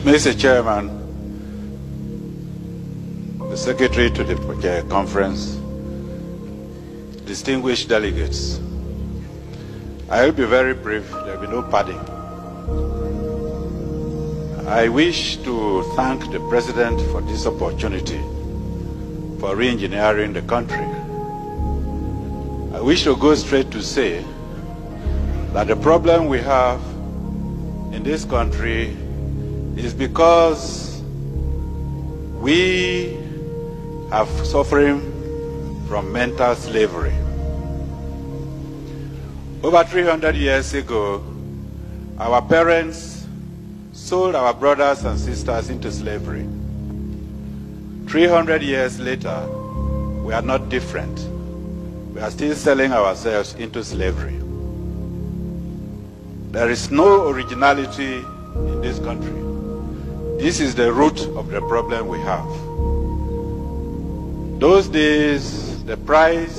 Mr. Chairman, the Secretary to the conference, distinguished delegates, I will be very brief. There will be no padding. I wish to thank the President for this opportunity for re-engineering the country. I wish to go straight to say that the problem we have in this country is because we are suffering from mental slavery. Over 300 years ago, our parents sold our brothers and sisters into slavery. 300 years later, we are not different. We are still selling ourselves into slavery. There is no originality in this country. This is the root of the problem we have. Those days, the price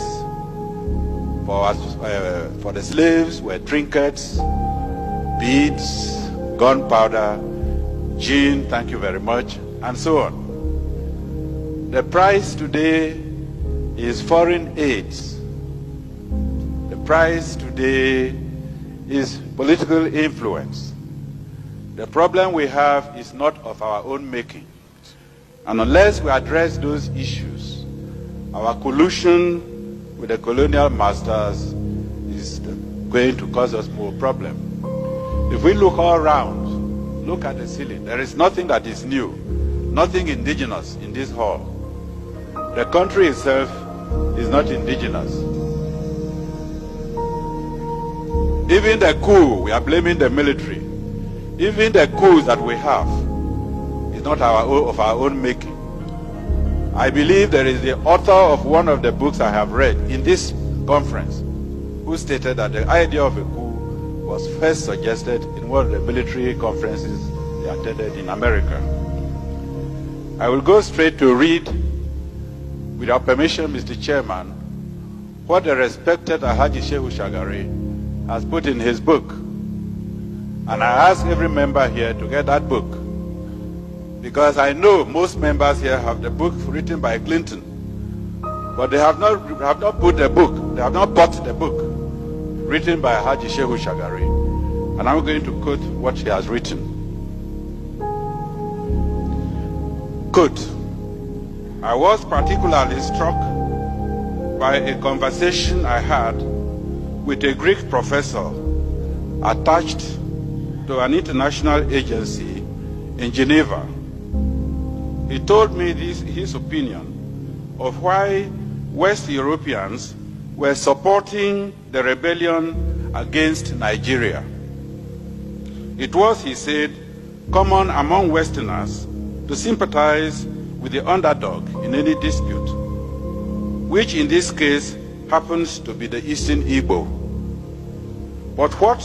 for the slaves were trinkets, beads, gunpowder, gin, thank you very much, and so on. The price today is foreign aids. The price today is political influence. The problem we have is not of our own making. And unless we address those issues, our collusion with the colonial masters is going to cause us more problems. If we look all around, look at the ceiling, there is nothing that is new, nothing indigenous in this hall. The country itself is not indigenous. Even the coup, we are blaming the military. Even the coups that we have is not of our own making. I believe there is the author of one of the books I have read in this conference who stated that the idea of a coup was first suggested in one of the military conferences they attended in America. I will go straight to read, with your permission, Mr. Chairman, what the respected Alhaji Shehu Shagari has put in his book. And I ask every member here to get that book, because I know most members here have the book written by Clinton, but they have not put the book, they have not bought the book written by Haji Shehu Shagari. And I'm going to quote what he has written. Quote, I was particularly struck by a conversation I had with a Greek professor attached to an international agency in Geneva. He told me his opinion of why West Europeans were supporting the rebellion against Nigeria. It was, he said, common among Westerners to sympathize with the underdog in any dispute, which in this case happens to be the Eastern Igbo. But what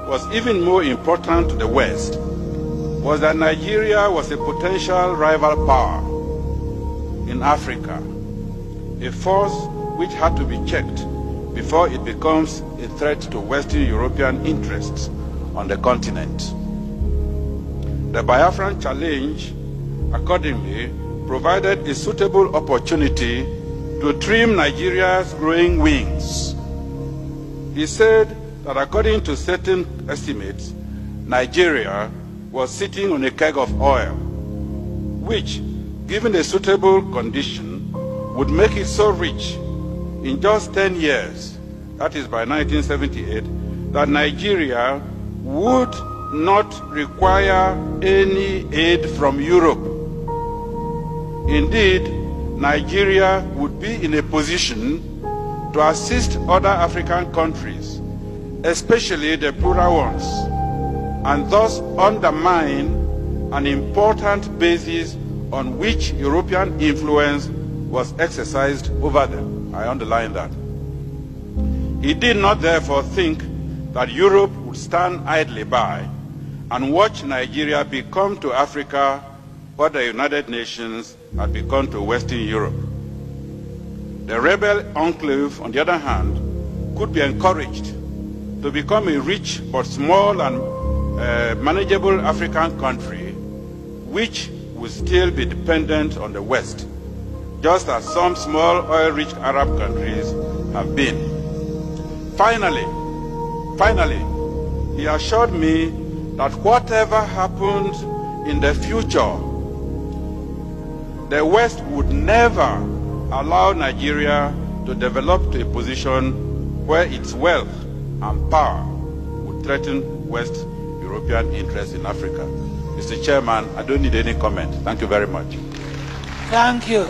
was even more important to the West was that Nigeria was a potential rival power in Africa, a force which had to be checked before it becomes a threat to Western European interests on the continent. The Biafran challenge, accordingly, provided a suitable opportunity to trim Nigeria's growing wings. He said that according to certain estimates, Nigeria was sitting on a keg of oil, which, given a suitable condition, would make it so rich in just 10 years, that is by 1978, that Nigeria would not require any aid from Europe. Indeed, Nigeria would be in a position to assist other African countries, especially the poorer ones, and thus undermine an important basis on which European influence was exercised over them. I underline that. He did not therefore think that Europe would stand idly by and watch Nigeria become to Africa what the United Nations had become to Western Europe. The rebel enclave, on the other hand, could be encouraged to become a rich but small and manageable African country, which will still be dependent on the West, just as some small oil-rich Arab countries have been. Finally, he assured me that whatever happened in the future, the West would never allow Nigeria to develop to a position where its wealth and power would threaten West European interests in Africa. Mr. Chairman, I don't need any comment. Thank you very much. Thank you.